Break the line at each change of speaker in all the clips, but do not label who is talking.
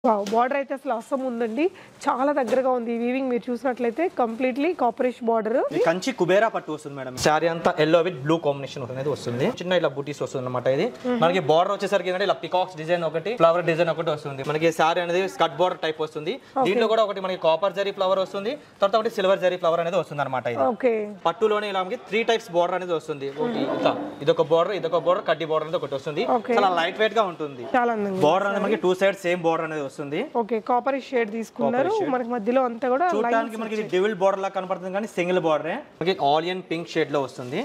Wow! Border అయితే అసలు అసమ్ ఉందండి. చాలా దగ్గరగా ఉంది. ఈ వీవింగ్ మీరు చూసినట్లయితే కంప్లీట్లీ కాపరిష్ బార్డర్.
ఇది కంచి కుబేరా పట్టు వస్తుంది మేడం. సారీ అంతా ఎల్లో విత్ బ్లూ కాంబినేషన్ అనేది వస్తుంది. చిన్న ఇలా బూటీస్ వస్తుంది అన్నమాట. ఇది మనకి బార్డర్ వచ్చేసరికి ఏంటంటే ఇలా పికాక్స్ డిజైన్ ఒకటి, ఫ్లవర్ డిజైన్ ఒకటి వస్తుంది. మనకి సారీ అనేది స్కర్ట్ బార్డర్ టైప్ వస్తుంది. దీంట్లో కూడా ఒకటి మనకి కాపర్ జరీ ఫ్లవర్ వస్తుంది, తర్వాత ఒకటి సిల్వర్ జరీ ఫ్లవర్ అనేది వస్తుంది అనమాట. ఇది పట్టులోనే ఇలా మనకి 3 టైప్స్ బార్డర్ అనేది వస్తుంది. ఇదొక బార్డర్, ఇదొక బార్డర్, కడ్డీ బార్డర్ అనేది ఒకటి వస్తుంది. చాలా లైట్ వెయిట్ గా ఉంటుంది. బార్డర్ అనేది మనకి 2 సైడ్ సేమ్ బార్డర్ అనేది వస్తుంది.
ఓకే, కాపర్ షేడ్ తీసుకున్నారు. మనకి మధ్యలో అంతా కూడా
చూడడానికి మనకి డబుల్ బార్డర్ లా కనపడుతుంది కానీ సింగిల్ బార్డర్. మనకి ఆలియన్ పింక్ షేడ్ లో వస్తుంది.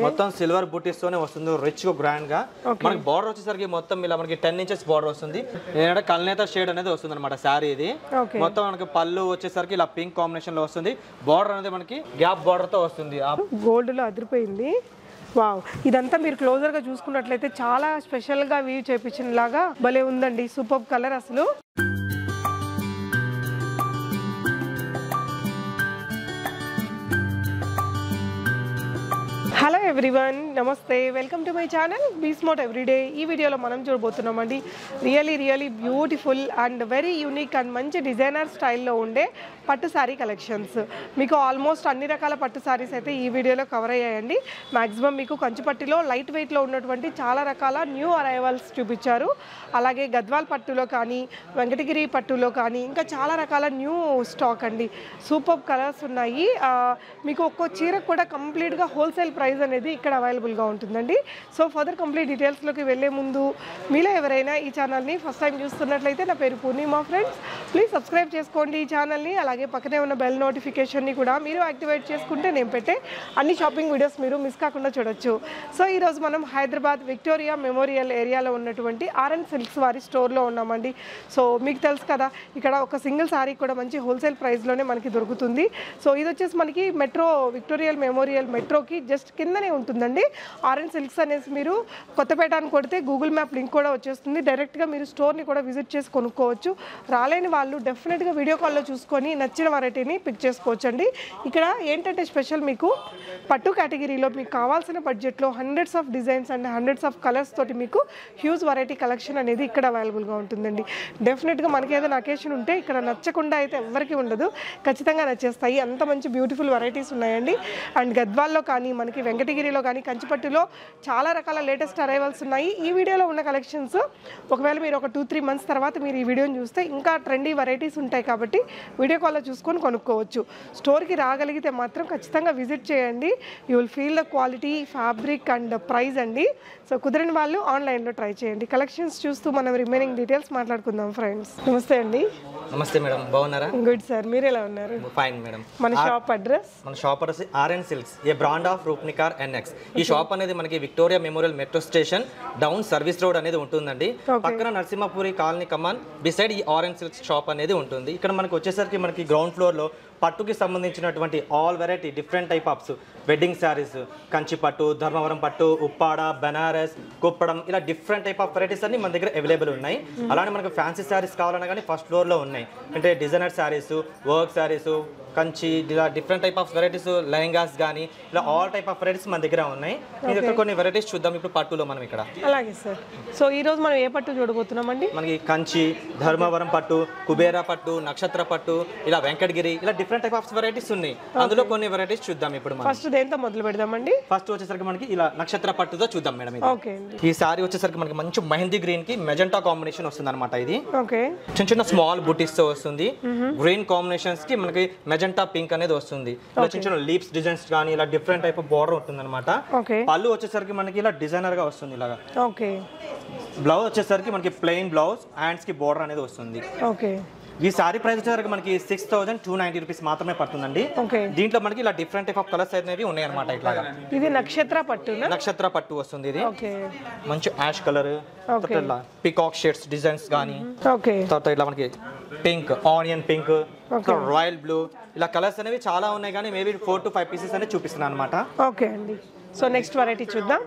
మొత్తం సిల్వర్ బూటీస్ తోనే వస్తుంది, రిచ్ గా గ్రాండ్ గా. మనకి బార్డర్ వచ్చేసరికి మొత్తం ఇలా మనకి 10 ఇంచెస్ బార్డర్ వస్తుంది. ఏంటంటే కల్నేత షేడ్ అనేది వస్తుంది అనమాట శారీ. ఇది మొత్తం మనకి పళ్ళు వచ్చేసరికి ఇలా పింక్ కాంబినేషన్ లో వస్తుంది. బార్డర్ అనేది మనకి గ్యాప్ బార్డర్ తో వస్తుంది.
గోల్డ్ లో అదిరిపోయింది. వావ్! ఇదంతా మీరు క్లోజర్ గా చూసుకున్నట్లయితే చాలా స్పెషల్ గా వీవ్ చేపించిన లాగా భలే ఉందండి. సూపర్ కలర్ అసలు. హలో ఎవ్రీవన్, నమస్తే, welcome to my channel Be Smart Everyday. ఈ వీడియోలో మనం చూడబోతున్నామండి really beautiful and very unique and మంచి డిజైనర్ స్టైల్లో ఉండే పట్టు శారీ కలెక్షన్స్. మీకు ఆల్మోస్ట్ అన్ని రకాల పట్టు శారీస్ అయితే ఈ వీడియోలో కవర్ అయ్యాయండి. మ్యాక్సిమం మీకు కంచిపట్టులో లైట్ వెయిట్లో ఉన్నటువంటి చాలా రకాల న్యూ అరైవల్స్ చూపించారు. అలాగే గద్వాల్ పట్టులో కానీ, వెంకటగిరి పట్టులో కానీ ఇంకా చాలా రకాల న్యూ స్టాక్ అండి. సూపర్ కలర్స్ ఉన్నాయి. మీకు ఒక్కో చీరకు కూడా కంప్లీట్గా హోల్సేల్ ప్రైస్ అనేది ఇక్కడ అవైలబుల్గా ఉంటుందండి. సో ఫర్దర్ కంప్లీట్ డీటెయిల్స్లోకి వెళ్ళే ముందు మీలో ఎవరైనా ఈ ఛానల్ని ఫస్ట్ టైం చూస్తున్నట్లయితే నా పేరు పూర్ణిమ ఫ్రెండ్స్. ప్లీజ్ సబ్స్క్రైబ్ చేసుకోండి ఈ ఛానల్ని. అలాగే పక్కనే ఉన్న బెల్ నోటిఫికేషన్ని కూడా మీరు యాక్టివేట్ చేసుకుంటే నేను పెట్టే అన్ని షాపింగ్ వీడియోస్ మీరు మిస్ కాకుండా చూడొచ్చు. సో ఈరోజు మనం హైదరాబాద్ విక్టోరియా మెమోరియల్ ఏరియాలో ఉన్నటువంటి ఆర్ఎన్ సిల్క్స్ వారి స్టోర్లో ఉన్నామండి. సో మీకు తెలుసు కదా, ఇక్కడ ఒక సింగిల్ శారీ కూడా మంచి హోల్సేల్ ప్రైస్లోనే మనకి దొరుకుతుంది. సో ఇది వచ్చేసి మనకి మెట్రో విక్టోరియల్ మెమోరియల్ మెట్రోకి జస్ట్ కిందనే ఉంటుందండి. ఆర్ఎన్ సిల్క్స్ అనేసి మీరు కొత్తపేట అని కొడితే గూగుల్ మ్యాప్ లింక్ కూడా వచ్చేస్తుంది. డైరెక్ట్గా మీరు స్టోర్ని కూడా విజిట్ చేసి కొనుక్కోవచ్చు. రాలేని వాళ్ళు డెఫినెట్గా వీడియో కాల్లో చూసుకొని నచ్చిన వెరైటీని పిక్ చేసుకోవచ్చు అండి. ఇక్కడ ఏంటంటే స్పెషల్, మీకు పట్టు కేటగిరీలో మీకు కావాల్సిన బడ్జెట్లో hundreds of designs and hundreds of colours తోటి మీకు హ్యూజ్ వెరైటీ కలెక్షన్ అనేది ఇక్కడ అవైలబుల్గా ఉంటుందండి. డెఫినెట్గా మనకి ఏదైనా అకేషన్ ఉంటే ఇక్కడ నచ్చకుండా అయితే ఎవరికి ఉండదు, ఖచ్చితంగా నచ్చేస్తాయి. అంత మంచి బ్యూటిఫుల్ వెరైటీస్ ఉన్నాయండి. అండ్ గద్వాల్లో కానీ, మనకి వెంకటగిరిలో కానీ, కంచిపట్టులో చాలా రకాల లేటెస్ట్ అరైవల్స్ ఉన్నాయి. ఈ వీడియోలో ఉన్న కలెక్షన్స్ ఒకవేళ మీరు ఒక 2-3 మంత్స్ తర్వాత మీరు ఈ వీడియోని చూస్తే ఇంకా ట్రెండీ వెరైటీస్ ఉంటాయి కాబట్టి వీడియో కాల్లో చూసుకొని కొనుక్కోవచ్చు. స్టోర్కి రాగలిగితే మాత్రం ఖచ్చితంగా విజిట్ చేయండి. You will feel the quality, fabric and price అండి. సో కుదిరిన వాళ్ళు ఆన్లైన్లో ట్రై చేయండి. కలెక్షన్స్ చూస్తూ మనం రిమైనింగ్ డీటెయిల్స్ మాట్లాడుకుందాం ఫ్రెండ్స్. నమస్తే అండి.
నమస్తే మేడం, బాగున్నారా?
గుడ్ సార్, మీరు ఎలా ఉన్నారు?
Fine madam.
మన shop address
RN Silks, a brand of రూప్నికార్ ఎన్ఎక్స్. ఈ షాప్ అనేది మనకి Victoria Memorial metro station down service road అనేది ఉంటుందండి. పక్కన నరసింహపురి కాలనీ కమాన్ బిసైడ్ ఈ ఆర్ఎన్ సిల్క్స్ షాప్ అనేది ఉంటుంది. ఇక్కడ మనకి వచ్చేసరికి మనకి గ్రౌండ్ ఫ్లోర్ లో పట్టుకి సంబంధించినటువంటి all variety different type offs wedding saris, Kanchi పట్టు, ధర్మవరం పట్టు, ఉప్పాడ, బనారస్, కుప్పడం, ఇలా డిఫరెంట్ టైప్ ఆఫ్ వెరైటీస్ అన్ని మన దగ్గర అవైలబుల్ ఉన్నాయి. అలానే మనకు ఫ్యాన్సీ శారీస్ కావాలన్నా కానీ ఫస్ట్ ఫ్లోర్ లో ఉన్నాయి. అంటే డిజైనర్ శారీస్, వర్క్ శారీస్, కంచి, ఇలా different type of varieties, lehengas కానీ ఇలా ఆల్ టైప్ ఆఫ్ వెరైటీస్ మన దగ్గర ఉన్నాయి. మీ దగ్గర కొన్ని వెరైటీస్ చూద్దాం ఇప్పుడు పట్టులో మనం ఇక్కడ.
అలాగే సార్. సో ఈ రోజు మనం ఏ పట్టు చూడబోతున్నామండి?
మనకి కంచి, ధర్మవరం పట్టు, కుబేరా పట్టు, నక్షత్ర పట్టు, ఇలా వెంకటగిరి, ఇలా డిఫరెంట్ టైప్ ఆఫ్ వెరైటీస్ ఉన్నాయి. అందులో కొన్ని వెరైటీస్ చూద్దాం ఇప్పుడు.
ఫస్ట్ దేంతో మొదలు పెడదామండి?
ఫస్ట్ వచ్చేసరికి మనకి ఇలా నక్షత్ర పట్టుతో చూద్దాం మేడం.
ఓకే.
ఈ సారీ వచ్చేసరికి మనకి మంచి మెహందీ గ్రీన్ కి మెజెంటా కాంబినేషన్ వస్తుంది అనమాట. ఇది
ఓకే,
చిన్న చిన్న స్మాల్ బూటీస్ తో వస్తుంది. గ్రీన్ కాంబినేషన్స్ కి మనకి మెజెంటా పింక్ అనేది వస్తుంది. ఇలా చిన్న చిన్న లీప్స్ డిజైన్స్ కానీ ఇలా డిఫరెంట్ టైప్ ఆఫ్ బార్డర్ ఉంటుంది అనమాట. పళ్ళు వచ్చేసరికి మనకి ఇలా డిజైనర్ గా వస్తుంది ఇలాగా.
ఓకే.
బ్లౌజ్ వచ్చేసరికి మనకి ప్లెయిన్ బ్లౌజ్, హ్యాండ్స్ కి బార్డర్ అనేది వస్తుంది.
ఓకే.
ఈ సారీ ప్రైస్ వచ్చేసరికి మనకి 6290 రూపీస్ మాత్రమే పడుతుందండి. దీంట్లో మనకి ఇలా డిఫరెంట్ టైప్ ఆఫ్ కలర్స్ అనేవి ఉన్నాయి అనమాట. ఇట్లా
ఇది నక్షత్ర పట్టు,
నక్షత్ర పట్టు వస్తుంది. ఇది మంచి ash colour, peacock shades designs కానీ, తర్వాత ఇట్లా మనకి pink, onion pink, royal blue, ఇలా కలర్స్ అనేవి చాలా ఉన్నాయి కానీ మేబీ 4 to 5 పీసెస్ అనేది చూపిస్తున్నాను అనమాట.
ఓకే అండి. సో నెక్స్ట్ వెరైటీ చూద్దాం.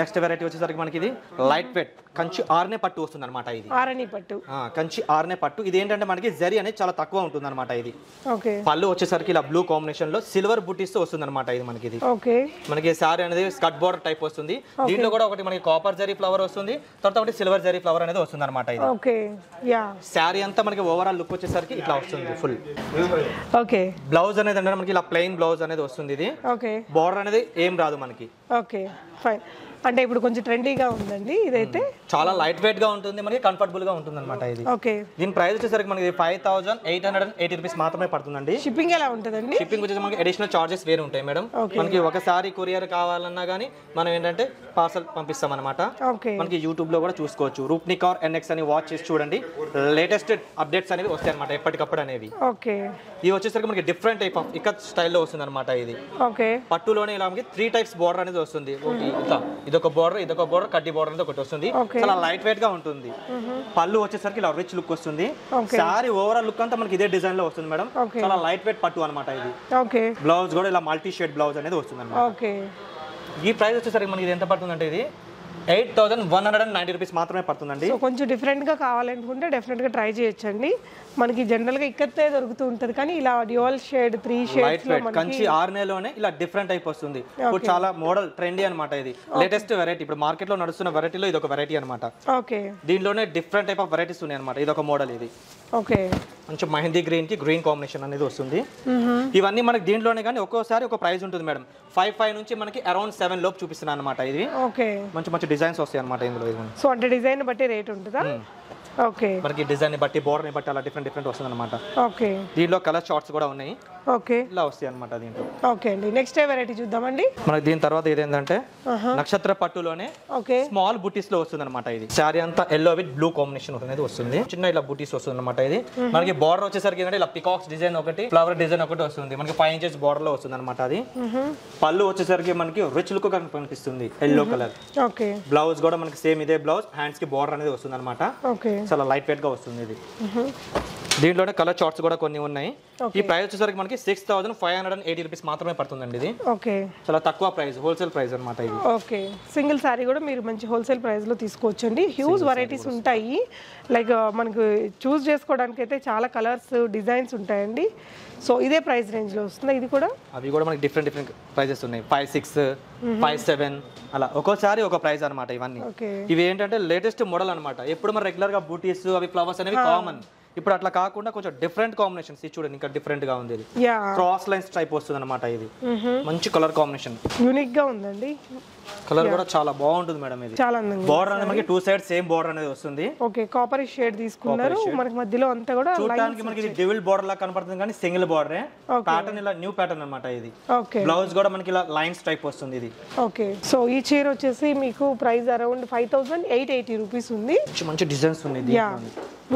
నెక్స్ట్ వెరైటీ వచ్చేసరికి మనకి ఇది లైట్ వెయిట్ కంచి ఆర్నే పట్టు వస్తుంది అనమాట. ఇది
ఆరణి పట్టు,
కంచి ఆర్నే పట్టు. ఇది ఏంటంటే మనకి జరీ అనేది చాలా తక్కువ ఉంటుంది అనమాట. ఇది
ఓకే.
పళ్ళు వచ్చేసరికి ఇలా బ్లూ కాంబినేషన్ లో సిల్వర్ బుటీస్ తో వస్తుంది అనమాట. ఇది మనకి ఇది
ఓకే.
మనకి సారీ అనేది స్కర్ట్ బోర్డర్ టైప్ వస్తుంది. దీంట్లో కూడా ఒకటి మనకి కాపర్ జరీ ఫ్లవర్ వస్తుంది, తర్వాత ఒకటి సిల్వర్ జరీ ఫ్లవర్ అనేది వస్తుంది అనమాట. ఇది
ఓకే. యా,
సారీ అంతా మనకి ఓవరాల్ లుక్ వచ్చేసరికి ఇట్లా వస్తుంది ఫుల్.
ఓకే.
బ్లౌజ్ అనేది అంటే మనకి ఇలా ప్లెయిన్ బ్లౌజ్ అనేది వస్తుంది. ఇది
ఓకే.
బోర్డర్ అనేది ఏం రాదు మనకి.
Okay, fine. అంటే ఇప్పుడు కొంచెం ట్రెండీగా ఉందండి ఇదైతే.
చాలా లైట్ వెయిట్ గా ఉంటుంది, మనకి కంఫర్టబుల్ గా ఉంటుంది అనమాట. ఇది
ఓకే.
దీని ప్రైస్ వచ్చేసరికి మనకి 5880 రూపీస్ మాత్రమే పడుతుందండి.
షిప్పింగ్ ఎలా ఉంటుందండి?
షిప్పింగ్ వచ్చేసి మనకి అడిషనల్ చార్జెస్ వేరే ఉంటాయి మేడం. మనకి ఒకసారి కొరియర్ కావాలన్నా కానీ మనం ఏంటంటే పార్సల్ పంపిస్తాం అనమాట.
ఓకే.
మనకి యూట్యూబ్ లో కూడా చూసుకోవచ్చు. రూప్నికార్ NX అని వాచ్ చేసి చూడండి, లేటెస్ట్ అప్డేట్స్ అనేవి వస్తాయి అనమాట ఎప్పటికప్పుడు అనేవి.
ఓకే.
ఇది వచ్చేసరికి మనకి డిఫరెంట్ టైప్ ఆఫ్ ఇక్కత్ స్టైల్లో వస్తుంది అనమాట. ఇది
ఓకే.
పట్టులోనే ఇలా మనకి 3 టైప్స్ బోర్డర్ అనేది వస్తుంది. ఇదొక బోర్డర్, ఇదొక బోర్డర్, కడ్డీ బోర్డర్ అనేది ఒకటి వస్తుంది. చాలా లైట్ వెయిట్ గా ఉంటుంది. పళ్ళు వచ్చేసరికి ఇలా రిచ్ లుక్ వస్తుంది. సారీ ఓవరాల్ లుక్ అంతా మనకి ఇదే డిజైన్ లో వస్తుంది మేడం. చాలా లైట్ వెయిట్ పట్టు అనమాట. ఇది
ఓకే.
బ్లౌజ్ కూడా ఇలా మల్టీ షేడ్ బ్లౌజ్ అనేది వస్తుంది అనమాట.
ఓకే.
ఈ ప్రైస్ వచ్చేసరికి మనకి ఇది ఎంత పడుతుందంటే ఇది 8190 రూపీస్ మాత్రమే పడుతుందండి.
కొంచెం డిఫరెంట్ గా కావాలనుకుంటే డెఫినెట్ గా ట్రై చేయొచ్చండి. మనకి జనరల్ గా ఇక్కతే దొరుకుతూ ఉంటది, కానీ ఇలా డ్యూయల్ షేడ్ 3 షేడ్స్ లో మనకి
కంచి ఆర్నేలోనే ఇలా డిఫరెంట్ టైప్ వస్తుంది. ఇప్పుడు చాలా మోడల్ ట్రెండీ అనమాట. ఇది లేటెస్ట్ వెరైటీ, ఇప్పుడు మార్కెట్ లో నడుస్తున్న వెరైటీలో ఇది ఒక వెరైటీ అనమాట.
ఓకే.
దీనిలోనే డిఫరెంట్ టైప్ ఆఫ్ వెరైటీస్ ఉన్నాయి అనమాట. ఇది ఒక మోడల్. ఇది
ఓకే.
కొంచెం మెహందీ గ్రీన్ కి గ్రీన్ కాంబినేషన్ అనేది వస్తుంది. ఇవన్నీ మనకి దీంట్లోనే కానీ ఒక్కోసారి ఒక ప్రైస్ ఉంటుంది మేడం. 5 నుంచి మనకి అరౌండ్ 7 లోపు చూపిస్తున్నాను అనమాట. ఇది
ఓకే.
మంచి మంచి డిజైన్స్ వస్తాయి అనమాట ఇందులో.
సో అంటే డిజైన్ బట్టి రేట్ ఉంటుందా? ఓకే.
మనకి డిజైన్ ని బట్టి, బోర్డర్ ని బట్టి అలా డిఫరెంట్ వస్తుంది అనమాట.
ఓకే.
దీనిలో కలర్ చార్ట్స్ కూడా ఉన్నాయి.
ఓకే.
ఇలా వస్తాయి అనమాట దీంట్లో.
ఓకే అండి. నెక్స్ట్ వెరైటీ చూద్దామండి.
మనకి దీని తర్వాత ఇదేంటంటే నక్షత్ర పట్టులోనే
ఓకే
స్మాల్ బుటీస్ లో వస్తుంది అనమాట. ఇది శారీ అంతా ఎల్లో విత్ బ్లూ కాంబినేషన్ అనేది వస్తుంది. చిన్న ఇలా బుటీస్ వస్తుంది అనమాట. ఇది మనకి బార్డర్ వచ్చేసరికి ఏంటంటే ఇలా పికాక్స్ డిజైన్ ఒకటి, ఫ్లవర్ డిజైన్ ఒకటి వస్తుంది. మనకి 5 ఇంచెస్ బార్డర్ లో వస్తుంది అనమాట. అది పళ్ళు వచ్చేసరికి మనకి రిచ్ లుక్ కనిపిస్తుంది, ఎల్లో కలర్.
ఓకే.
బ్లౌజ్ కూడా మనకి సేమ్ ఇదే బ్లౌజ్, హ్యాండ్స్ కి బార్డర్ అనేది వస్తుంది అనమాట.
ఓకే.
చాలా లైట్ వెయిట్ గా వస్తుంది ఇది. దీంట్లోనే కలర్ చార్ట్స్ కూడా కొన్ని ఉన్నాయి. ఈ ప్రైస్ వచ్చేసరికి మనకి 6580 రూపీస్ మాత్రమే పడుతుందండి. ఇది
ఓకే.
చాలా తక్కువ ప్రైస్, హోల్సేల్ ప్రైస్ అనమాట. ఇది
ఓకే. సింగిల్ సారీ కూడా మీరు మంచి హోల్సేల్ ప్రైస్ లో తీసుకోవచ్చండి. హ్యూజ్ వెరైటీస్ ఉంటాయి. లైక్ మనకు చూస్ చేసుకోవడానికి అయితే చాలా కలర్స్, డిజైన్స్ ఉంటాయండి. సో ఇదే ప్రైస్ రేంజ్ లో వస్తుంది. ఇది కూడా
అవి కూడా మనకి డిఫరెంట్ ప్రైజెస్ ఉన్నాయి. 56, 57 అలా ఒక్కోసారి ఒక ప్రైస్ అనమాట. ఇవన్నీ ఇవి ఏంటంటే లేటెస్ట్ మోడల్ అనమాట. ఎప్పుడు మన రెగ్యులర్ గా బూటీస్ అవి ఫ్లవర్స్ అనేవి కామన్. ఇప్పుడు అట్లా కాకుండా కొంచెం డిఫరెంట్ కాంబినేషన్స్. ఇది చూడండి, ఇంకా డిఫరెంట్ గా ఉంది. ఇది క్రాస్ లైన్స్ టైప్ వస్తుంది అనమాట. ఇది మంచి కలర్ కాంబినేషన్,
యూనిక్ గా ఉందండి.
కలర్ కూడా చాలా బాగుంటుంది మేడం. ఇది
చాలా అందంగా
బోర్డర్ అనేది మనకి 2 సైడ్ సేమ్ బోర్డర్ అనేది వస్తుంది.
ఓకే. కాపర్ షేడ్ తీసుకున్నారు. మనకి మధ్యలో అంతా కూడా
చూడడానికి మనకి ఇది డబుల్ బోర్డర్ లా కనపడుతుంది, కానీ సింగిల్ బోర్డరే. ప్యాటర్న్ ఇలా న్యూ ప్యాటర్న్ అన్నమాట. ఇది
ఓకే.
బ్లౌజ్ కూడా మనకి ఇలా లైన్స్ టైప్ వస్తుంది. ఇది
ఓకే. సో ఈ చీర వచ్చేసి మీకు ప్రైస్ అరౌండ్ 5880 రూపీస్ ఉంది.
మంచి డిజైన్స్ ఉన్నాయి.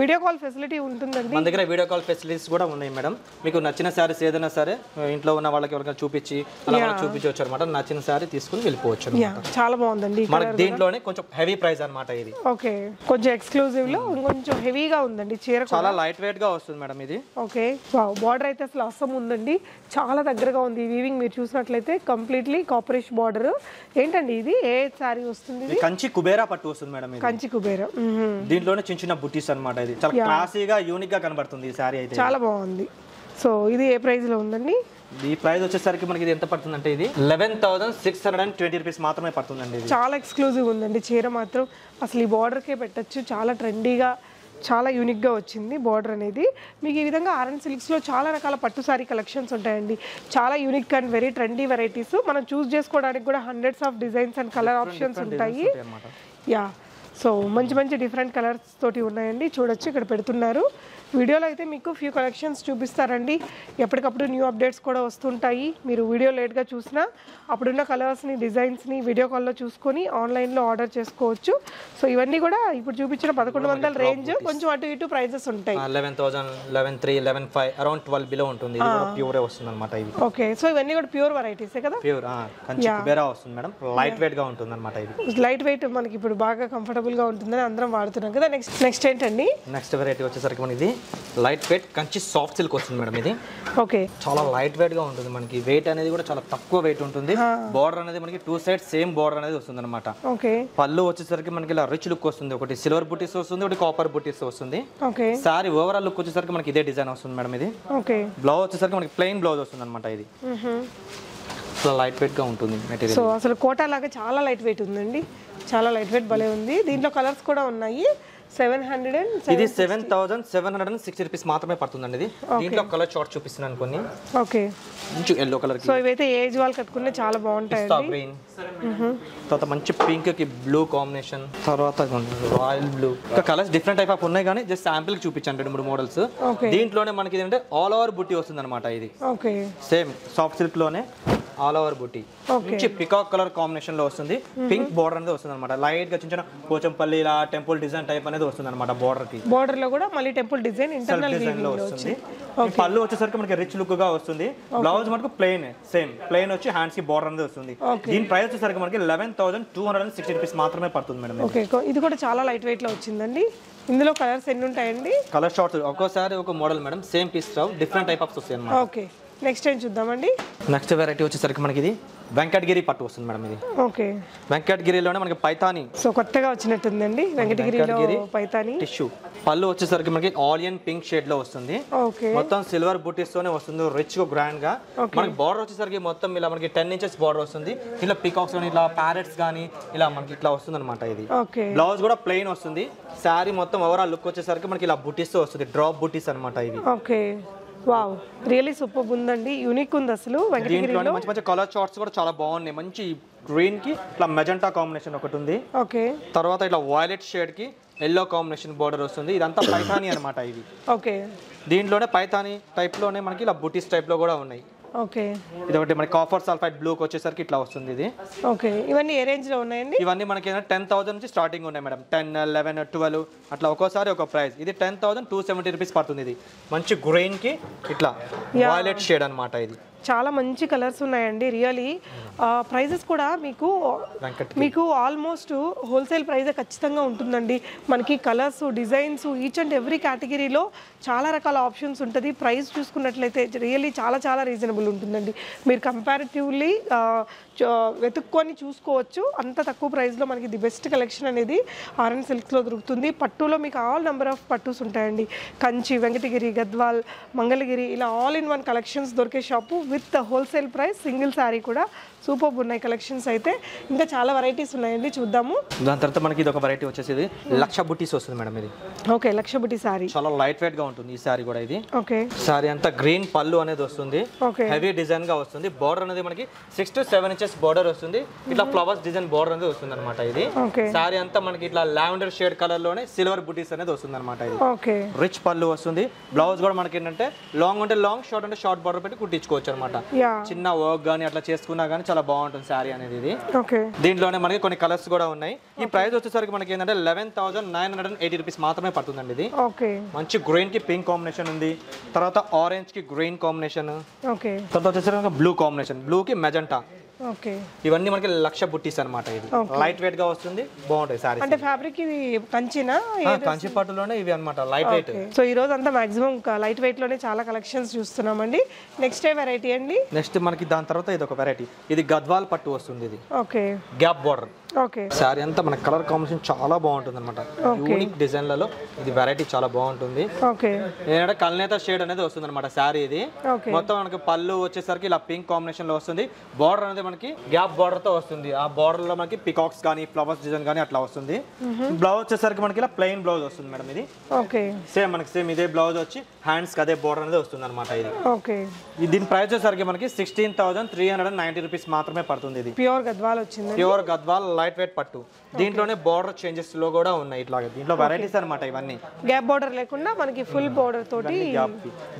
వీడియో కాల్ ఫెసిలిటీ ఉంటుందండి
మన దగ్గర. వీడియో కాల్ ఫెసిలిటీస్ కూడా ఉన్నాయి మేడం. మీకు నచ్చిన సారీస్ ఏదైనా సరే ఇంట్లో ఉన్న వాళ్ళకి ఎవరికైనా చూపించి అలా చూపించవచ్చు అనమాట. నచ్చిన సారీ తీసుకుని వెళ్ళిపోవచ్చు.
చాలా బాగుందండి.
మనకి దీంట్లోనే కొంచెం హెవీ ప్రైస్ అనమాట. ఇది
ఓకే. కొంచెం ఎక్స్క్లూజివ్ లో కొంచెం హెవీగా ఉందండి చీర.
చాలా లైట్ వెయిట్ గా వస్తుంది మేడం. ఇది
ఓకే. వావ్, బార్డర్ అయితే అసలు అస్సం ఉందండి. చాలా దగ్గరగా ఉంది. వీవింగ్ మీరు చూసినట్లయితే కంప్లీట్లీ కాపరిష్ బార్డర్. ఏంటండి ఇది? ఏ సారీ వస్తుంది? ఇది
కంచి కుబేరా పట్టు వస్తుంది మేడం.
కంచి కుబేరా.
దీంట్లోనే చిన్న చిన్న బుటీస్ అనమాట. ఇది చాలా క్లాసీగా యూనిక్ గా కనబడుతుంది ఈ సారీ అయితే.
చాలా బాగుంది. సో ఇది ఏ ప్రైస్ లో ఉందండి?
ఈ ప్రైస్ వచ్చేసరికి మనకి ఇది ఎంత పడుతుంది అంటే ఇది 11620 రూపీస్ మాత్రమే పడుతుందండి. ఇది
చాలా ఎక్స్క్లూజివ్ ఉందండి చీర మాత్రం. అసలు ఈ బార్డర్కే పెట్టచ్చు. చాలా ట్రెండీగా, చాలా యూనిక్గా వచ్చింది బార్డర్ అనేది. మీకు ఈ విధంగా ఆర్ఎన్ సిల్క్స్లో చాలా రకాల పట్టు సారీ కలెక్షన్స్ ఉంటాయండి. చాలా unique and very trendy varieties. మనం చూస్ చేసుకోవడానికి కూడా hundreds of designs and colour options ఉంటాయి. యా. సో మంచి మంచి డిఫరెంట్ కలర్స్ తోటి ఉన్నాయండి. చూడొచ్చు, ఇక్కడ పెడుతున్నారు. వీడియోలో అయితే మీకు ఫ్యూ కలెక్షన్స్ చూపిస్తారండి. ఎప్పటికప్పుడు న్యూ అప్డేట్స్ కూడా వస్తుంటాయి. మీరు వీడియో లేట్గా చూసినా అప్పుడున్న కలర్స్ని, డిజైన్స్ని వీడియో కాల్లో చూసుకొని ఆన్లైన్లో ఆర్డర్ చేసుకోవచ్చు. సో ఇవన్నీ కూడా ఇప్పుడు చూపించిన 1100 రేంజ్, కొంచెం అటు ఇటు ప్రైజెస్ ఉంటాయి.
11,000, 11,300, 11,500 అరౌండ్ 12 బిలో ఉంటుంది. ఇది కూడా ప్యూరే వస్తుంది అనమాట. ఇది
ఓకే. సో ఇవన్నీ కూడా ప్యూర్ వెరైటీసే కదా?
ప్యూర్ కంచి కుబేరా వస్తుంది మేడం. లైట్ వెయిట్ గా ఉంటుంది అనమాట. ఇది
లైట్ వెయిట్ మనకి ఇప్పుడు బాగా కంఫర్టబుల్ గా ఉంటుందని అందరం వాడుతున్నాం కదా. నెక్స్ట్ ఏంటండి?
నెక్స్ట్ వెరైటీ వచ్చేసరికి మనకి ఇది light weight Kanchi soft silk వస్తుంది మేడం. ఇది
ఓకే,
చాలా లైట్ వెయిట్ గా ఉంటుంది. మనకి వెయిట్ అనేది కూడా చాలా తక్కువ వెయిట్ ఉంటుంది. బోర్డర్ అనేది మనకి 2 సైడ్ సేమ్ బోర్డర్ అనేది వస్తుంది అనమాట.
ఓకే,
పళ్ళు వచ్చేసరికి మనకి ఇలా రిచ్ లుక్ వస్తుంది. ఒకటి సిల్వర్ బుటీస్ వస్తుంది, ఒకటి కాపర్ బుటీస్ వస్తుంది.
ఓకే,
సారీ ఓవరాల్ లుక్ వచ్చేసరికి మనకి ఇదే డిజైన్ వస్తుంది మేడం. ఇది
ఓకే,
బ్లౌజ్ వచ్చేసరికి మనకి ప్లెయిన్ బ్లౌజ్ వస్తుంది అనమాట. ఇది చాలా లైట్ వెయిట్ గా ఉంటుంది మెటీరియల్.
సో అసలు కోటా లాగా చాలా లైట్ వెయిట్ ఉందండి, చాలా లైట్ వెయిట్ భలే ఉంది. దీంట్లో కలర్స్ కూడా ఉన్నాయి. 700
ఇది 7760 రూపీస్ మాత్రమే పడుతుందండి. ఇది దీంట్లో కలర్ చార్ట్ చూపిస్తున్నాను కొన్ని.
ఓకే,
మంచి ఎల్లో కలర్.
సో ఇవైతే ఏజ్ వాళ్ళు కట్టుకుంటే చాలా బాగుంటాయి.
గ్రీన్, తర్వాత మంచి పింక్ కి బ్లూ కాంబినేషన్, తర్వాత రాయల్ బ్లూ. ఇంకా కలర్స్ డిఫరెంట్ టైప్ ఆఫ్ ఉన్నాయి కానీ జస్ట్ శాంపిల్ కి చూపించాను 2-3 మోడల్స్. దీంట్లోనే మనకి ఏంటంటే ఆల్ ఓవర్ బుట్టి వస్తుంది అనమాట. ఇది
ఓకే,
సేమ్ సాఫ్ట్ సిల్క్ లోనే ఆల్ ఓవర్ బుట్టి మంచి పికాక్ కలర్ కాంబినేషన్ లో వస్తుంది. పింక్ బోర్డర్ అనేది వస్తుంది అనమాట. లైట్ గా చిన్న పోచంపల్లి ఇలా టెంపుల్ డిజైన్ టైప్ అనేది వస్తుంది అనమాట. బోర్డర్ కి
బోర్డర్ లో కూడా మళ్ళీ టెంపుల్ డిజైన్ ఇంటర్నల్
డిజైన్ లో వస్తుంది. పళ్ళు వచ్చేసరికి మనకి రిచ్ లుక్ గా వస్తుంది. బ్లౌజ్ మనకు ప్లెయిన్, సేమ్ ప్లెయిన్ వచ్చి హ్యాండ్స్ కి బోర్డర్ అనేది వస్తుంది. దీని ప్రైస్ వచ్చేసరికి మనకి 11,260 రూపీస్ మాత్రమే పడుతుంది మేడం.
ఓకే, ఇది కూడా చాలా లైట్ వెయిట్ లో వచ్చిందండి. ఇందులో కలర్స్ ఎన్ని ఉంటాయండి?
కలర్ షార్ట్స్ ఒక్కోసారి ఒక మోడల్ మేడం, సేమ్ పీస్ రావు, డిఫరెంట్ టైప్ ఆఫ్ వస్తాయి అన్నమాట.
ఓకే, నెక్స్ట్ ఏం చూద్దామండి?
నెక్స్ట్ వెరైటీ వచ్చేసరికి మనకి ఇది వెంకటగిరి పట్టు వస్తుంది మేడం. ఇది
ఓకే,
వెంకటగిరిలోనే మనకి పైతాని.
సో కొత్తగా వచ్చినట్టుందండి వెంకటగిరిలో పైతాని.
టిష్యూ పళ్ళు వచ్చేసరికి మనకి ఆలియన్ పింక్ షేడ్ లో వస్తుంది.
ఓకే,
మొత్తం సిల్వర్ బూటీస్ తోనే వస్తుంది, రిచ్ గా గ్రాండ్ గా. మనకి బార్డర్ వచ్చేసరికి మొత్తం ఇలా మనకి 10 ఇంచెస్ బార్డర్ వస్తుంది. ఇట్లా పీకాక్స్ కానీ ఇట్లా ప్యారెట్స్ కానీ ఇలా మనకి ఇట్లా వస్తుంది అనమాట. ఇది
ఓకే,
బ్లౌజ్ కూడా ప్లెయిన్ వస్తుంది. శారీ మొత్తం ఓవరాల్ లుక్ వచ్చేసరికి మనకి ఇలా బూటీస్ తో వస్తుంది, డ్రాప్ బూటీస్ అనమాట. ఇది
ఓకే, వావ్, రియల్లీ సూపర్ ఉందండి, యూనిక్ ఉంది అసలు.
దీంట్లోనే మంచి మంచి కలర్ చార్ట్స్ కూడా చాలా బాగున్నాయి. మంచి గ్రీన్ కి ఇట్లా మెజెంటా కాంబినేషన్ ఒకటి ఉంది.
ఓకే,
తర్వాత ఇట్లా వైలెట్ షేడ్ కి ఎల్లో కాంబినేషన్ బోర్డర్ వస్తుంది. ఇదంతా పైథానీ అనమాట. ఇది
ఓకే,
దీంట్లోనే పైథానీ టైప్ లోనే మనకి ఇలా బూటీస్ టైప్ లో కూడా ఉన్నాయి.
ఓకే,
ఇది ఒకటి మనకి కాపర్ సల్ఫైడ్ బ్లూ వచ్చేసరికి ఇట్లా వస్తుంది. ఇది
ఓకే, ఇవన్నీ ఏ రేంజ్ లో ఉన్నాయండి?
ఇవన్నీ మనకి 10,000 నుంచి స్టార్టింగ్ ఉన్నాయి మేడం. 10, 11, 12 అట్లా ఒక్కోసారి ఒక ప్రైస్. ఇది 10,270 రూపీస్ పడుతుంది. ఇది మంచి గ్రీన్ కి ఇట్లా వైలెట్ షేడ్ అనమాట. ఇది
చాలా మంచి కలర్స్ ఉన్నాయండి. రియలీ ప్రైజెస్ కూడా మీకు ఆల్మోస్ట్ హోల్సేల్ ప్రైజే ఖచ్చితంగా ఉంటుందండి. మనకి colours, designs, each and every కేటగిరీలో చాలా రకాల ఆప్షన్స్ ఉంటుంది. ప్రైస్ చూసుకున్నట్లయితే రియల్లీ చాలా చాలా రీజనబుల్ ఉంటుందండి. మీరు కంపారిటివ్లీ వెతుక్కొని చూసుకోవచ్చు. అంత తక్కువ ప్రైస్లో మనకి ది బెస్ట్ కలెక్షన్ అనేది ఆర్ఎన్ సిల్క్స్లో దొరుకుతుంది. పట్టులో మీకు ఆల్ నెంబర్ ఆఫ్ పట్టూస్ ఉంటాయండి. కంచి, వెంకటగిరి, గద్వాల్, మంగళగిరి ఇలా ఆల్ ఇన్ వన్ కలెక్షన్స్ దొరికే shop with wholesale price. Single sari కూడా సూపర్ ఉన్నాయి కలెక్షన్స్ అయితే. ఇంకా చాలా వెరైటీస్ ఉన్నాయండి, చూద్దాము.
దాని తర్వాత మనకి ఇది ఒక వెరైటీ వచ్చేసి లక్ష బుటీస్ వస్తుంది మేడం. ఇది
ఓకే, లక్ష బుటీ శారీ చాలా
లైట్ వెయిట్ గా ఉంటుంది ఈ శారీ కూడా. ఇది
ఓకే,
శారీ అంతా గ్రీన్ పళ్ళు అనేది వస్తుంది.
ఓకే,
హెవీ డిజైన్ గా వస్తుంది. బోర్డర్ అనేది మనకి 6 to 7 ఇంచెస్ బోర్డర్ వస్తుంది. ఇట్లా ఫ్లవర్స్ డిజైన్ బోర్డర్ అనేది వస్తుంది అనమాట. ఇది శారీ అంతా మనకి ఇట్లా లావెండర్ షేడ్ కలర్ లోనే సిల్వర్ బుటీస్ అనేది వస్తుంది అనమాట. ఇది
ఓకే,
రిచ్ పళ్ళు వస్తుంది. బ్లౌజ్ కూడా మనకి ఏంటంటే లాంగ్ అంటే లాంగ్, షార్ట్ అంటే షార్ట్ బోర్డర్ పెట్టి కుట్టించుకోవచ్చు అనమాట. చిన్న వర్క్ గానీ అట్లా చేసుకున్నా గానీ చాలా బాగుంటుంది శారీ అనేది. ఇది దీంట్లోనే మనకి కొన్ని కలర్స్ కూడా ఉన్నాయి. ఈ ప్రైస్ వచ్చేసరికి మనకి ఏంటంటే 11,980 రూపీస్ మాత్రమే పడుతుందండి. ఇది మంచి గ్రీన్ కి పింక్ కాంబినేషన్ ఉంది. తర్వాత ఆరెంజ్ కి గ్రీన్ కాంబినేషన్, తర్వాత వచ్చేసరికి బ్లూ కాంబినేషన్, బ్లూ కి మెజెంటా. ఇవన్నీ మనకి లక్ష బుట్టీస్ అనమాట. ఇది లైట్ వెయిట్ గా వస్తుంది, బాగుంటాయి సారీ.
అంటే ఫ్యాబ్రిక్ ఇది కంచినా?
కంచి పట్టులోనే ఇవి అనమాట, లైట్ వెయిట్.
సో ఈ రోజు అంతా మాక్సిమం లైట్ వెయిట్ లోనే చాలా కలెక్షన్స్ చూస్తున్నామండి. నెక్స్ట్ ఏ వెరైటీ అండి?
నెక్స్ట్ మనకి దాని తర్వాత ఇది ఒక వెరైటీ. ఇది గద్వాల్ పట్టు వస్తుంది. ఇది
okay,
gap border.
Okay,
sorry అంతా మన కలర్ కాంబినేషన్ చాలా బాగుంటుంది అనమాట. యూనిక్ డిజైన్లలో ఇది వెరైటీ చాలా బాగుంటుంది.
ఓకే,
ఏంటంటే కల్నేత షేడ్ అనేది వస్తుంది అనమాట శారీ. ఇది మొత్తం మనకి పళ్ళు వచ్చేసరికి ఇలా పింక్ కాంబినేషన్ లో వస్తుంది. బార్డర్ అనేది మనకి గ్యాప్ బార్డర్ తో వస్తుంది. ఆ బార్డర్ లో మనకి పికాక్స్ కానీ ఫ్లవర్స్ డిజైన్ కానీ అట్లా వస్తుంది. బ్లౌజ్ వచ్చేసరికి మనకి ఇలా ప్లెయిన్ బ్లౌజ్ వస్తుంది మేడం. ఇది సేమ్ మనకి సేమ్ ఇదే బ్లౌజ్ వచ్చి హ్యాండ్స్ కి అదే బార్డర్ అనేది వస్తుంది అనమాట. ఇది దీని ప్రైస్ వచ్చేసరికి మనకి 16,390 రూపీస్ మాత్రమే పడుతుంది. ఇది
ప్యూర్ గద్వాల్ వచ్చింది.
ప్యూర్ గద్వాల్ లైట్ వెయిట్ పట్టు. దీంట్లోనే బార్డర్ చేంజెస్ లో కూడా ఉన్నాయి. ఇట్లా దీంట్లో వెరైటీస్ అనమాట. ఇవన్నీ
గ్యాప్ బార్డర్ లేకుండా మనకి ఫుల్ బార్డర్ తోటి.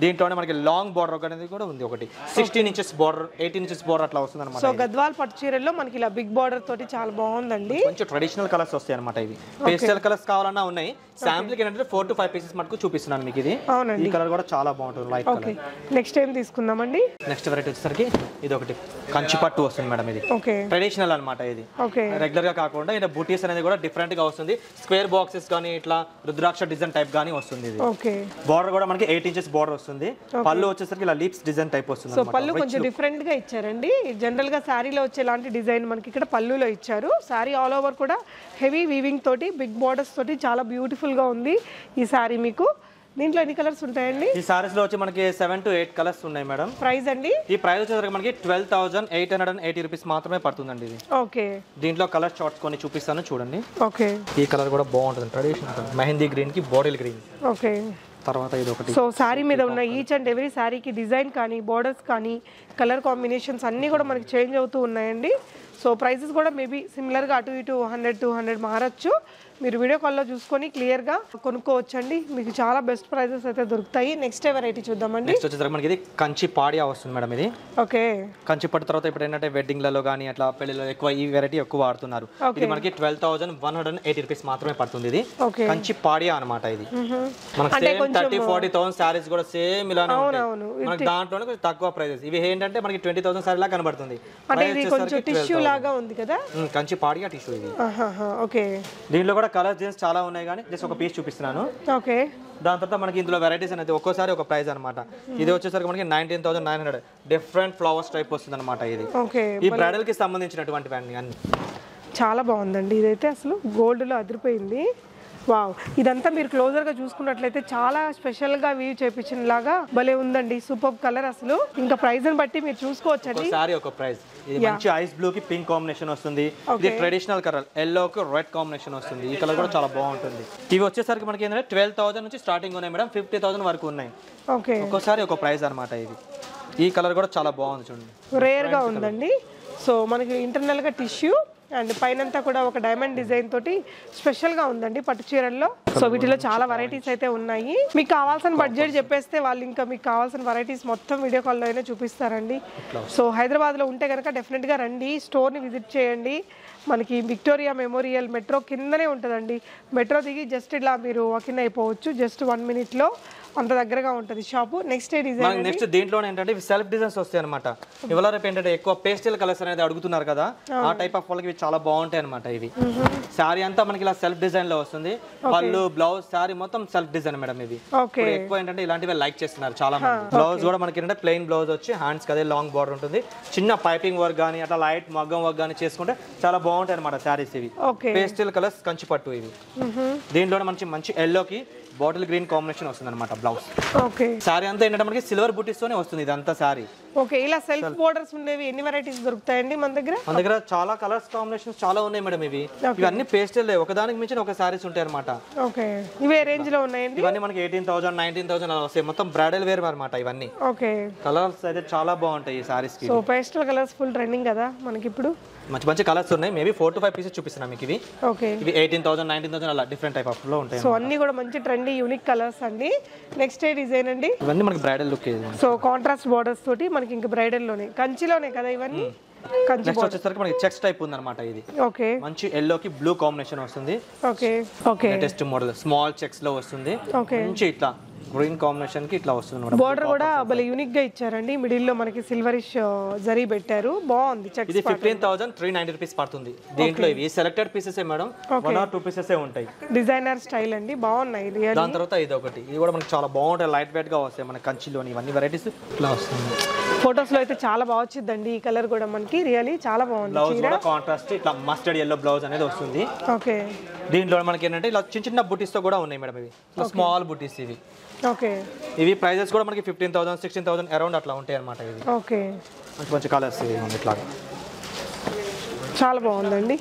దీంట్లోనే మనకి లాంగ్ బార్డర్ అనేది కూడా ఉంది. ఒకటి 16 ఇంచెస్ బార్డర్, 18 ఇంచెస్ బార్డర్ అట్లా వస్తుంది అనమాట.
సో గద్వాల్ పట్టు చీరల్లో మనకి ఇలా బిగ్ బార్డర్ తోటి చాలా బాగుందండి.
కొంచెం ట్రెడిషనల్ కలర్స్ వస్తాయి అనమాట. ఇవి పేస్టల్ కలర్స్ కావాలన్నా ఉన్నాయి. శాంపుల్ కి ఏంటంటే 4 to 5 పీసెస్ మటుకు చూపిస్తున్నాను మీకు. ఇది ఈ కలర్ కూడా చాలా బాగుంటుంది, లైట్ కలర్.
నెక్స్ట్ టైం తీసుకుందామండి.
నెక్స్ట్ వెరైటీ వచ్చేసరికి ఇది ఒకటి కంచి పట్టు వస్తుంది మేడం. ఇది ట్రెడిషనల్ అనమాట. ఇది రెగ్యులర్ గా కాకుండా ఇలా బూటీస్ అనేది కూడా డిఫరెంట్ గా వస్తుంది. స్క్వేర్ బాక్సెస్ కానీ ఇట్లా రుద్రాక్ష డిజైన్ టైప్ గానీ వస్తుంది. ఇది
ఓకే
బార్డర్ కూడా మనకి 8 ఇంచెస్ బార్డర్ వస్తుంది. పళ్ళు వచ్చేసరికి ఇలా లీప్స్ డిజైన్ టైప్ వస్తుంది.
సో పళ్ళు కొంచెం డిఫరెంట్ గా ఇచ్చారండి. జనరల్ గా శారీలో వచ్చేలాంటి డిజైన్ మనకి ఇక్కడ పళ్ళులో ఇచ్చారు. శారీ ఆల్ ఓవర్ కూడా హెవీ వీవింగ్ తోటి బిగ్ బార్డర్స్ తోటి చాలా బ్యూటిఫుల్ గా ఉంది ఈ శారీ. మీకు దీంట్లో ఎన్ని కలర్స్ ఉంటాయండి?
ఈ సారీస్ లో వచ్చి మనకి 7 to 8 కలర్స్ ఉన్నాయి మేడం.
ప్రైస్ అండి?
ఈ ప్రైస్ వచ్చేసరికి మనకి 12,880 రూపీస్ మాత్రమే పడుతుందండి ఇది.
ఓకే
దీంట్లో కలర్ చార్ట్స్ కొన్ని చూపిస్తాను చూడండి.
ఓకే
ఈ కలర్ కూడా బాగుంటుంది, ట్రెడిషనల్ మెహందీ గ్రీన్ కి బాటిల్ గ్రీన్.
ఓకే
తర్వాత ఇది ఒకటి.
సో శారీ మీద ఉన్న ఈచ్ అండ్ ఎవ్రీ శారీకి డిజైన్ కానీ బోర్డర్స్ కానీ కలర్ కాంబినేషన్స్ అన్నీ కూడా మనకి చేంజ్ అవుతూ ఉన్నాయండి. సో ప్రైసెస్ కూడా మేబీ సిమిలర్గా అటు ఇటు 100-200 మారచ్చు. మీరు వీడియో కాల్లో చూసుకొని క్లియర్గా కొనుక్కోవచ్చండి. మీకు చాలా బెస్ట్ ప్రైసెస్ అయితే దొరుకుతాయి. నెక్స్ట్ వెరైటీ చూద్దామండి.
నెక్స్ట్ వచ్చేసరికి మనకి ఇది కంచి పాడియా వస్తుంది మేడం. ఇది
ఓకే
కంచి పట్టు తర్వాత ఇప్పుడు ఏంటంటే వెడ్డింగ్లలో కానీ అట్లా పెళ్లిలో ఎక్కువ ఈ వెరైటీ ఎక్కువ వాడుతున్నారు. ఇది మనకి 12,180 రూపీస్ మాత్రమే పడుతుంది. ఇది కంచి పాడియా అనమాట. ఇది మనకి 30-40,000 సారీస్ కూడా సేమ్ ఇలానే ఉంటాయి. మనకి దాంట్లోనే కొంచెం తక్కువ ప్రైసెస్. ఇవి ఏంటంటే మనకి 20,000 సారీ లాగా కనబడుతుంది.
టిష్యూ లాగా ఉంది కదా,
కంచి పాడియా టిష్యూ ఇది.
ఓకే
దీంట్లో కూడా కలర్ డిజైన్స్ చాలా ఉన్నాయి కానీ జస్ట్ ఒక పీస్ చూపిస్తున్నాను.
ఓకే
దాని తర్వాత మనకి ఇందులో వెరైటీస్ అనేది ఒక్కోసారి ఒక ప్రైస్ అనమాట. ఇది వచ్చేసరికి మనకి 19,900 డిఫరెంట్ ఫ్లవర్స్ టైప్ వస్తుంది అనమాట. ఇది ఈ బ్రైడల్ కి సంబంధించినటువంటివి అన్ని
చాలా బాగుందండి. ఇదైతే అసలు గోల్డ్ లో అదిరిపోయింది. వావ్, ఇదంతా మీరు క్లోజర్ గా చూసుకున్నట్లయితే చాలా స్పెషల్ గా వీవ్ చేపించిన లాగా భలే ఉందండి. సూపర్ కలర్ అసలు. ఇంకా ప్రైస్ ని బట్టి మీరు చూసుకోవచ్చండి.
సారీ ఒక ప్రైస్. ఇది మంచి ఐస్ బ్లూ కి పింక్ కాంబినేషన్ వస్తుంది. ఇది ట్రెడిషనల్ కలర్ ఎల్లో కి రెడ్ కాంబినేషన్ వస్తుంది. ఈ కలర్ కూడా చాలా బాగుంటుంది. ఇవి వచ్చేసరికి మనకి ఏంటంటే 12,000 నుంచి స్టార్టింగ్ ఉన్నాయి మేడం. 50,000 వరకు ఉన్నాయి.
ఓకే
ఒక్కోసారి ఒక ప్రైస్ అనమాట. ఇది ఈ కలర్ కూడా చాలా బాగుంది చూడండి,
రేర్ గా ఉందండి. సో మనకి ఇంటర్నల్ గా టిష్యూ అండ్ పైనంతా కూడా ఒక డైమండ్ డిజైన్ తోటి స్పెషల్ గా ఉందండి పట్టు చీరల్లో. సో వీటిలో చాలా వెరైటీస్ అయితే ఉన్నాయి. మీకు కావాల్సిన బడ్జెట్ చెప్పేస్తే వాళ్ళు ఇంకా మీకు కావాల్సిన వెరైటీస్ మొత్తం వీడియో కాల్లో అయినా చూపిస్తారండి. సో హైదరాబాద్ లో ఉంటే కనుక డెఫినెట్ గా రండి, స్టోర్ ని విజిట్ చేయండి. మనకి విక్టోరియా మెమోరియల్ మెట్రో కిందనే ఉంటుందండి. మెట్రో దిగి జస్ట్ ఇలా మీరు వాకిన్ అయిపోవచ్చు. జస్ట్ 1 minute లో అంత దగ్గరగా ఉంటుంది షాపు. నెక్స్ట్ డిజైన్
నెక్స్ట్ దీంట్లో ఏంటంటే సెల్ఫ్ డిజైన్స్ వస్తాయి అనమాట. ఇవాళ రేపు ఏంటంటే ఎక్కువ పేస్టల్ కలర్స్ అనేది అడుగుతున్నారు కదా, ఆ టైప్ ఆఫ్ వాళ్ళకి చాలా బాగుంటాయి అనమాట. ఇవి శారీ అంతా మనకి ఇలా సెల్ఫ్ డిజైన్ లో వస్తుంది. పళ్ళు బ్లౌజ్ శారీ మొత్తం సెల్ఫ్ డిజైన్ మేడం. ఇది ఎక్కువ ఏంటంటే ఇలాంటివి లైక్ చేస్తున్నారు చాలా మంది. బ్లౌజ్ కూడా మనకి ఏంటంటే ప్లెయిన్ బ్లౌజ్ వచ్చి హ్యాండ్స్ కదే లాంగ్ బార్డర్ ఉంటుంది. చిన్న పైపింగ్ వర్క్ కానీ అట్లా లైట్ మగ్గం వర్క్ కానీ చేసుకుంటే చాలా బాగుంటాయి అనమాట శారీస్. ఇవి పేస్టల్ కలర్స్ కంచి పట్టు. ఇవి దీంట్లో మంచి ఎల్లోకి బాటిల్ గ్రీన్ కాంబినేషన్ వస్తుంది అనమాట బ్లౌజ్.
ఓకే
సారీ అంతా ఏంటంటే మనకి సిల్వర్ బూటీస్ తోనే వస్తుంది ఇదంతా సారీ.
ఓకే ఇలా సెల్ఫ్ బోర్డర్స్ ఉండేవి ఎన్ని వెరైటీస్ దొరుకుతాయండి మన దగ్గర?
మన దగ్గర చాలా కలర్స్ కాంబినేషన్స్ చాలా ఉన్నాయి మేడం. ఇవన్నీ పేస్టల్ ఒకదానికి మించిన ఒక సారీస్ ఉంటాయి అనమాట.
ఓకే ఇవే రేంజ్ లో ఉన్నాయండి.
ఇవన్నీ మనకి 18,000 19,000 అలా వస్తాయి. మొత్తం బ్రైడల్ వేర్ అనమాట ఇవన్నీ.
ఓకే
కలర్స్ అయితే చాలా బాగుంటాయి ఈ సారీస్ కి.
So pastel colours full trending కదా మనకి ఇప్పుడు.
మంచి కలర్స్ ఉన్నాయి. మేబీ 4 to 5 పీసెస్ చూపిస్తున్నా మీకు. ఇవి
ఓకే
ఇవి 18,000 19,000 అలా డిఫరెంట్ టైప్ ఆఫ్ లో ఉంటాయి.
సో అన్ని కూడా మంచి ట్రెండీ యూనిక్ కలర్స్ అండి. నెక్స్ట్ డిజైన్ అండి.
ఇవన్నీ మనకి bridal look.
So contrast borders తోటి మనకి ఇంకా బ్రైడల్ లోనే కంచిలోనే కదా ఇవన్నీ. కంచి
నెక్స్ట్ వచ్చేసరికి మనకి చెక్స్ టైప్ ఉంది అనమాట. ఇది
ఓకే
మంచి ఎల్లో కి బ్లూ కాంబినేషన్ వస్తుంది.
Okay okay
latest model small checks లో వస్తుంది. మంచి ఇట్లా గ్రీన్ కాంబినేషన్ కి ఇట్లా వస్తుంది.
బోర్డర్ కూడా భలే యూనిక్ గా ఇచ్చారండి. మిడిల్ లో మనకి సిల్వరిష్ జరీ పెట్టారు. బాగుంది.
ఇది 15,390 రూపీస్ పడుతుంది. దీంట్లో ఇవి selected pieces madam. 1 or 2 pieces ఉంటాయి.
డిజైనర్ స్టైల్ అండి, బాగున్నాయి.
దాని తర్వాత ఇది ఒకటి. ఇది కూడా మనకి చాలా బాగుంటాయి. లైట్ వెయిట్ గా వస్తాయి మన కంచిలోని. ఇవన్నీ వెరైటీస్ ఇట్లా వస్తుంది.
ఫోటోస్ లో అయితే చాలా బాగా వచ్చిందండి. ఈ కలర్ కూడా మనకి రియల్లీ చాలా బాగుంది.
బ్లౌజ్ కూడా కాంట్రాస్ట్ ఇట్లా మస్టర్డ్ yellow బ్లౌజ్ అనేది వస్తుంది.
ఓకే
దీంట్లో మనకి ఏంటంటే ఇలా చిన్న బుటీస్ తో కూడా ఉన్నాయి మేడం. ఇవి స్మాల్ బుటీస్. ఇవి
ఓకే
ఇవి ప్రైజెస్ కూడా మనకి 15,000 16,000 అరౌండ్ అట్లా ఉంటాయి అనమాట. ఇవి
ఓకే
మంచి కలర్స్ ఇట్లా
చాలా బాగుందండి.